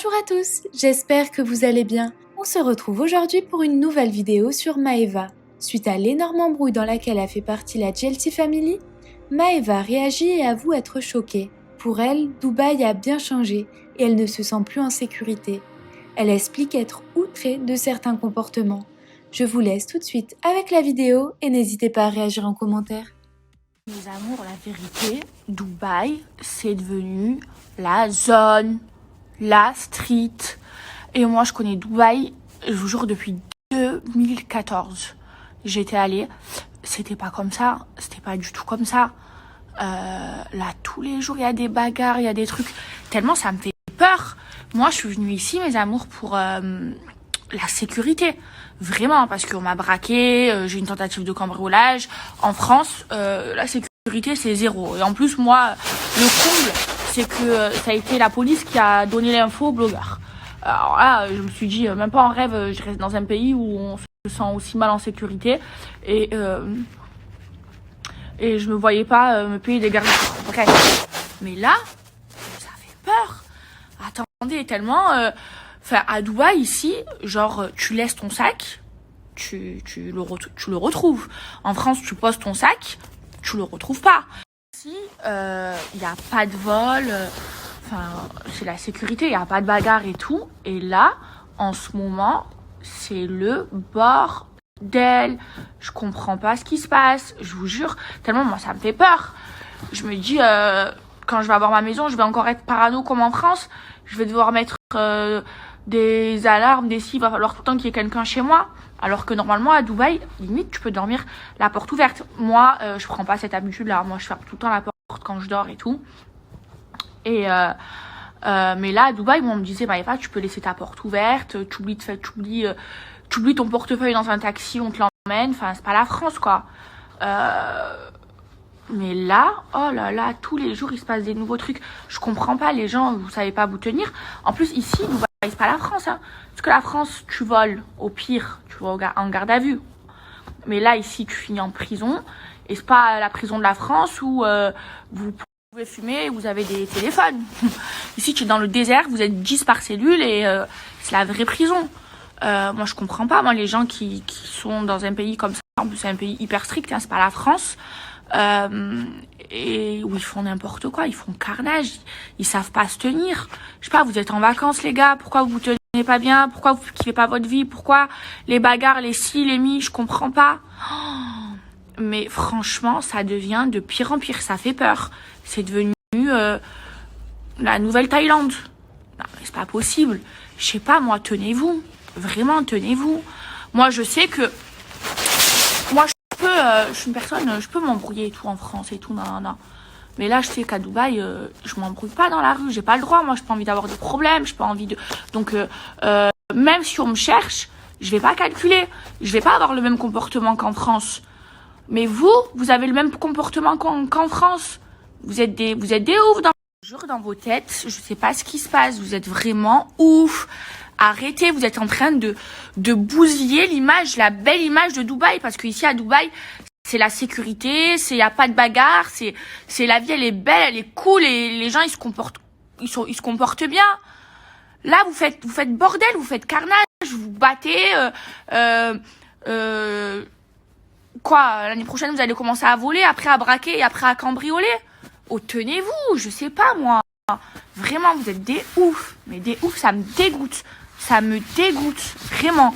Bonjour à tous, j'espère que vous allez bien. On se retrouve aujourd'hui pour une nouvelle vidéo sur Maeva. Suite à l'énorme embrouille dans laquelle a fait partie la Jelty Family, Maeva réagit et avoue être choquée. Pour elle, Dubaï a bien changé et elle ne se sent plus en sécurité. Elle explique être outrée de certains comportements. Je vous laisse tout de suite avec la vidéo et n'hésitez pas à réagir en commentaire. Mes amours, la vérité, Dubaï, c'est devenu la zone, la street. Et moi, je connais Dubaï, je vous jure, depuis 2014. J'étais allée, c'était pas comme ça, c'était pas du tout comme ça. Là, tous les jours, il y a des bagarres, il y a des trucs. Tellement ça me fait peur. Moi, je suis venue ici, mes amours, pour la sécurité. Vraiment, parce qu'on m'a braqué, j'ai une tentative de cambriolage. En France, la sécurité, c'est zéro. Et en plus, moi, le comble, c'est que ça a été la police qui a donné l'info aux blogueurs. Alors là, je me suis dit, même pas en rêve, je reste dans un pays où on se sent aussi mal en sécurité. Et je me voyais pas me payer des gardes. Bref. Mais là, ça fait peur. Attendez, tellement... à Dubaï, ici, genre, tu laisses ton sac, tu le retrouves. En France, tu poses ton sac, tu le retrouves pas. Ici, il n'y a pas de vol, c'est la sécurité, il n'y a pas de bagarre et tout. Et là, en ce moment, c'est le bordel. Je comprends pas ce qui se passe, je vous jure. Tellement, moi, ça me fait peur. Je me dis, quand je vais avoir ma maison, je vais encore être parano comme en France. Je vais devoir mettre des alarmes, des il va falloir tout le temps qu'il y ait quelqu'un chez moi. Alors que normalement, à Dubaï, limite, tu peux dormir la porte ouverte. Moi, je prends pas cette habitude-là. Moi, je ferme tout le temps la porte quand je dors et tout. Et mais là, à Dubaï, on me disait, Maëva, tu peux laisser ta porte ouverte. Tu oublies ton portefeuille dans un taxi, on te l'emmène. Enfin, c'est pas la France, quoi. Mais là, oh là là, tous les jours, il se passe des nouveaux trucs. Je comprends pas, les gens, vous savez pas vous tenir. En plus, ici, Dubaï, c'est pas la France, hein. Parce que la France, tu voles, au pire, tu vas en garde à vue. Mais là, ici, tu finis en prison. Et c'est pas la prison de la France où vous pouvez fumer et vous avez des téléphones. Ici, tu es dans le désert, vous êtes 10 par cellule et c'est la vraie prison. Moi, je comprends pas. Moi, les gens qui sont dans un pays comme ça, en plus, c'est un pays hyper strict, hein, c'est pas la France. Et où ils font n'importe quoi, ils font carnage, ils savent pas se tenir. Je sais pas, vous êtes en vacances les gars, pourquoi vous vous tenez pas bien, pourquoi vous kiffez pas votre vie, pourquoi les bagarres, les ci, les mi, je comprends pas. Oh, mais franchement, ça devient de pire en pire, ça fait peur. C'est devenu la nouvelle Thaïlande. Non, mais c'est pas possible. Je sais pas, moi, tenez-vous. Vraiment, tenez-vous. Moi, je sais que je suis une personne, je peux m'embrouiller et tout en France et tout, non. Mais là, je sais qu'à Dubaï, je m'embrouille pas dans la rue, j'ai pas le droit, moi, j'ai pas envie d'avoir de problèmes, j'ai pas envie de... Donc, même si on me cherche, je vais pas calculer, je vais pas avoir le même comportement qu'en France. Mais vous avez le même comportement qu'en France. Vous êtes des ouf dans vos têtes, je sais pas ce qui se passe, vous êtes vraiment ouf. Arrêtez, vous êtes en train de bousiller l'image, la belle image de Dubaï, parce que ici à Dubaï, c'est la sécurité, y a pas de bagarre, c'est la vie, elle est belle, elle est cool, et les gens ils se comportent bien. Là, vous faites bordel, vous faites carnage, vous battez, quoi, l'année prochaine vous allez commencer à voler, après à braquer et après à cambrioler. Oh, tenez-vous, je sais pas moi. Vraiment, vous êtes des ouf, mais des ouf, ça me dégoûte. Ça me dégoûte, vraiment.